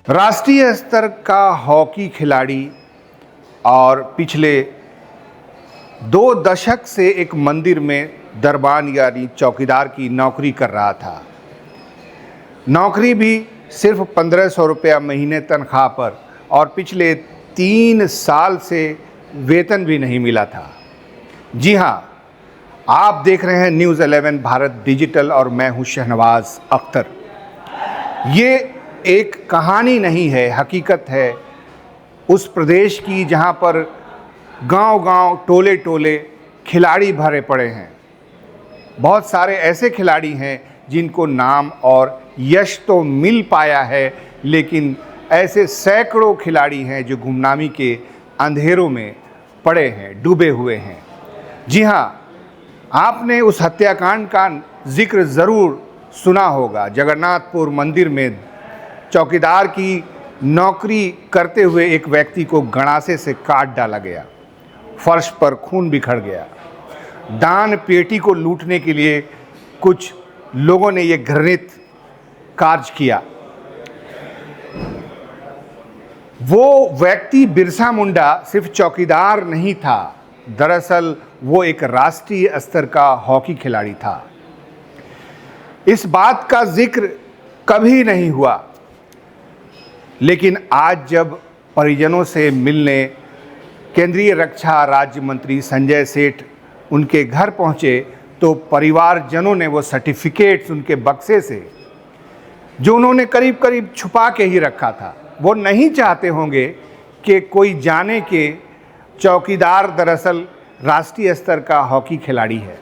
राष्ट्रीय स्तर का हॉकी खिलाड़ी और पिछले 2 दशक से एक मंदिर में दरबान यानी चौकीदार की नौकरी कर रहा था। नौकरी भी सिर्फ 1500 रुपया महीने तनख्वाह पर, और पिछले 3 साल से वेतन भी नहीं मिला था। जी हाँ, आप देख रहे हैं न्यूज़ 11 भारत डिजिटल और मैं हूं शहनवाज अख्तर। ये एक कहानी नहीं है, हकीकत है उस प्रदेश की जहां पर गांव-गांव, टोले-टोले खिलाड़ी भरे पड़े हैं। बहुत सारे ऐसे खिलाड़ी हैं जिनको नाम और यश तो मिल पाया है, लेकिन ऐसे सैकड़ों खिलाड़ी हैं जो गुमनामी के अंधेरों में पड़े हैं, डूबे हुए हैं। जी हाँ, आपने उस हत्याकांड का जिक्र ज़रूर सुना होगा। जगन्नाथपुर मंदिर में चौकीदार की नौकरी करते हुए एक व्यक्ति को गणासे से काट डाला गया, फर्श पर खून बिखर गया। दान पेटी को लूटने के लिए कुछ लोगों ने ये घृणित कार्य किया। वो व्यक्ति बिरसा मुंडा सिर्फ चौकीदार नहीं था, दरअसल वो एक राष्ट्रीय स्तर का हॉकी खिलाड़ी था। इस बात का जिक्र कभी नहीं हुआ, लेकिन आज जब परिजनों से मिलने केंद्रीय रक्षा राज्य मंत्री संजय सेठ उनके घर पहुंचे तो परिवारजनों ने वो सर्टिफिकेट्स उनके बक्से से, जो उन्होंने करीब करीब छुपा के ही रखा था, वो नहीं चाहते होंगे कि कोई जाने कि चौकीदार दरअसल राष्ट्रीय स्तर का हॉकी खिलाड़ी है।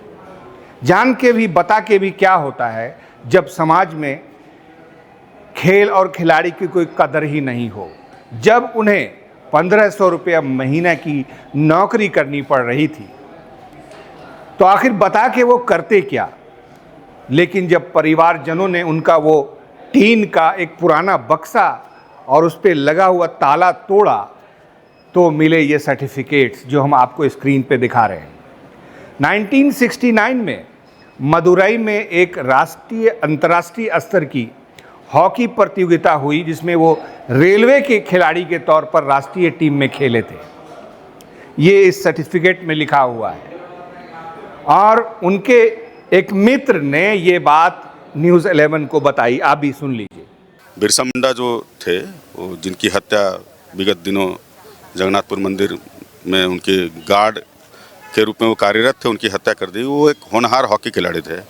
जान के भी बता के भी क्या होता है जब समाज में खेल और खिलाड़ी की कोई कदर ही नहीं हो, जब उन्हें 1500 रुपया महीने की नौकरी करनी पड़ रही थी, तो आखिर बता के वो करते क्या। लेकिन जब परिवारजनों ने उनका वो टीन का एक पुराना बक्सा और उस पर लगा हुआ ताला तोड़ा तो मिले ये सर्टिफिकेट्स जो हम आपको स्क्रीन पे दिखा रहे हैं। 1969 में मदुरई में एक अंतर्राष्ट्रीय स्तर की हॉकी प्रतियोगिता हुई, जिसमें वो रेलवे के खिलाड़ी के तौर पर राष्ट्रीय टीम में खेले थे। ये इस सर्टिफिकेट में लिखा हुआ है। और उनके एक मित्र ने ये बात न्यूज़ 11 को बताई, आप भी सुन लीजिए। बिरसा मुंडा जो थे, वो जिनकी हत्या विगत दिनों जगन्नाथपुर मंदिर में उनके गार्ड के रूप में वो कार्यरत थे, उनकी हत्या कर दी। वो एक होनहार हॉकी खिलाड़ी थे।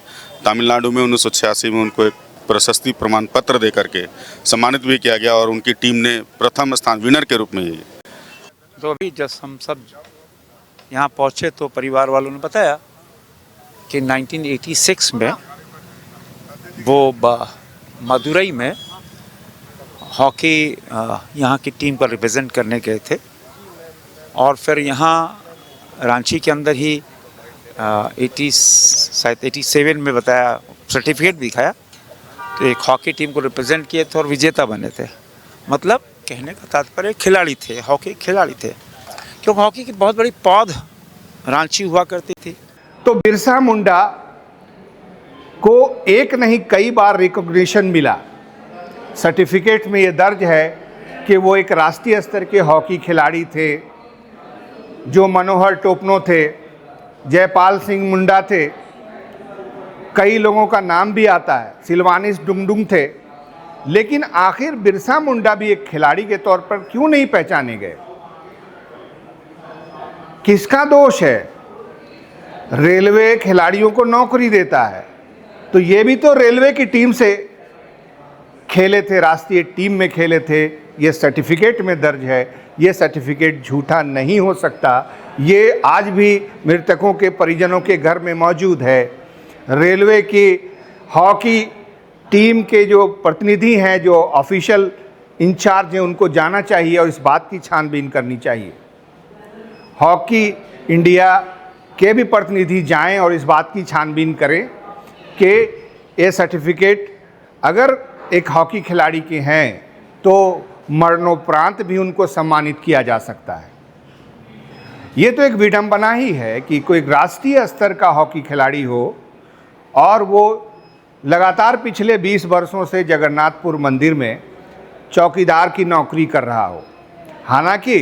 तमिलनाडु में 1986 में उनको एक प्रशस्ति प्रमाण पत्र दे करके सम्मानित भी किया गया और उनकी टीम ने प्रथम स्थान विनर के रूप में ही। तो अभी जब हम सब यहाँ पहुँचे तो परिवार वालों ने बताया कि 1986 में वो मदुरई में हॉकी यहाँ की टीम को रिप्रेजेंट करने गए थे, और फिर यहाँ रांची के अंदर ही 87 में बताया, सर्टिफिकेट दिखाया, तो एक हॉकी टीम को रिप्रेजेंट किए थे और विजेता बने थे। मतलब कहने का तात्पर्य खिलाड़ी थे, हॉकी खिलाड़ी थे, क्योंकि हॉकी की बहुत बड़ी पौध रांची हुआ करती थी। तो बिरसा मुंडा को एक नहीं कई बार रिकॉग्निशन मिला। सर्टिफिकेट में ये दर्ज है कि वो एक राष्ट्रीय स्तर के हॉकी खिलाड़ी थे, जो मनोहर टोपनो थे, जयपाल सिंह मुंडा थे, कई लोगों का नाम भी आता है, सिलवानिस डुंगडुंग थे। लेकिन आखिर बिरसा मुंडा भी एक खिलाड़ी के तौर पर क्यों नहीं पहचाने गए? किसका दोष है? रेलवे खिलाड़ियों को नौकरी देता है, तो ये भी तो रेलवे की टीम से खेले थे, राष्ट्रीय टीम में खेले थे। ये सर्टिफिकेट में दर्ज है, ये सर्टिफिकेट झूठा नहीं हो सकता। ये आज भी मृतकों के परिजनों के घर में मौजूद है। रेलवे की हॉकी टीम के जो प्रतिनिधि हैं, जो ऑफिशियल इंचार्ज हैं, उनको जाना चाहिए और इस बात की छानबीन करनी चाहिए। हॉकी इंडिया के भी प्रतिनिधि जाएं और इस बात की छानबीन करें कि ये सर्टिफिकेट अगर एक हॉकी खिलाड़ी के हैं तो मरणोपरांत भी उनको सम्मानित किया जा सकता है। ये तो एक विडंबना ही है कि कोई राष्ट्रीय स्तर का हॉकी खिलाड़ी हो और वो लगातार पिछले 20 वर्षों से जगन्नाथपुर मंदिर में चौकीदार की नौकरी कर रहा हो। हालांकि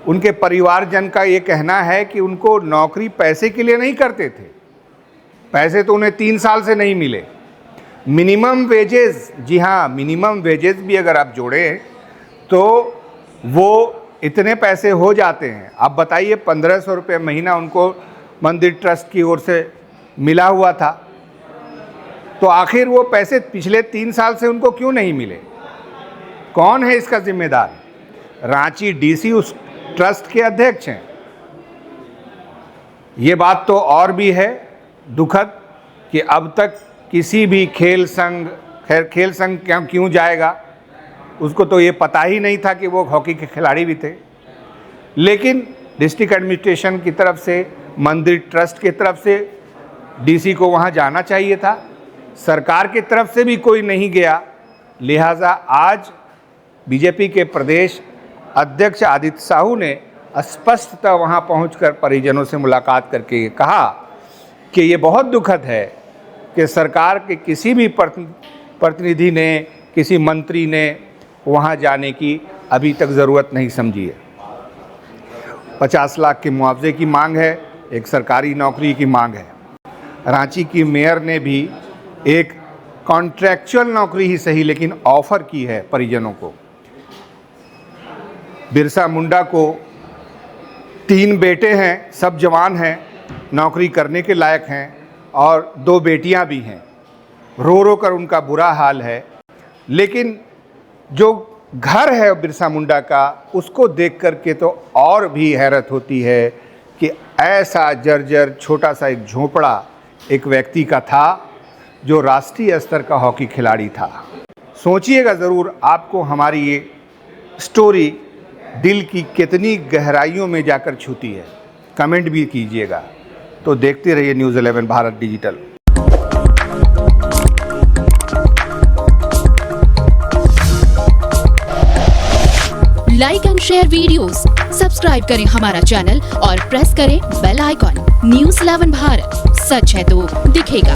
उनके परिवारजन का ये कहना है कि उनको नौकरी पैसे के लिए नहीं करते थे, पैसे तो उन्हें 3 साल से नहीं मिले। मिनिमम वेजेस, जी हाँ, मिनिमम वेजेस भी अगर आप जोड़ें तो वो इतने पैसे हो जाते हैं। आप बताइए, 1500 रुपये महीना उनको मंदिर ट्रस्ट की ओर से मिला हुआ था, तो आखिर वो पैसे पिछले 3 साल से उनको क्यों नहीं मिले? कौन है इसका जिम्मेदार? रांची डीसी उस ट्रस्ट के अध्यक्ष हैं। ये बात तो और भी है दुखद कि अब तक किसी भी खेल संघ, खैर खेल संघ क्यों जाएगा, उसको तो ये पता ही नहीं था कि वो हॉकी के खिलाड़ी भी थे। लेकिन डिस्ट्रिक्ट एडमिनिस्ट्रेशन की तरफ से, मंदिर ट्रस्ट की तरफ से डीसी को वहाँ जाना चाहिए था, सरकार की तरफ से भी कोई नहीं गया। लिहाजा आज बीजेपी के प्रदेश अध्यक्ष आदित्य साहू ने स्पष्टतः वहाँ पहुंचकर परिजनों से मुलाकात करके कहा कि ये बहुत दुखद है कि सरकार के किसी भी प्रतिनिधि ने, किसी मंत्री ने वहाँ जाने की अभी तक ज़रूरत नहीं समझी है। 50 लाख के मुआवजे की मांग है, एक सरकारी नौकरी की मांग है। रांची की मेयर ने भी एक कॉन्ट्रैक्चुअल नौकरी ही सही लेकिन ऑफ़र की है परिजनों को। बिरसा मुंडा को 3 बेटे हैं, सब जवान हैं, नौकरी करने के लायक हैं, और 2 बेटियां भी हैं। रो रो कर उनका बुरा हाल है। लेकिन जो घर है बिरसा मुंडा का, उसको देख कर के तो और भी हैरत होती है कि ऐसा जर्जर छोटा सा एक झोंपड़ा एक व्यक्ति का था जो राष्ट्रीय स्तर का हॉकी खिलाड़ी था। सोचिएगा ज़रूर, आपको हमारी ये स्टोरी दिल की कितनी गहराइयों में जाकर छूती है। कमेंट भी कीजिएगा। तो देखते रहिए news 11 Bharat digital. Like and share videos, subscribe करें हमारा चैनल और प्रेस करें बेल आइकॉन। न्यूज़ 11 भारत, सच है तो दिखेगा।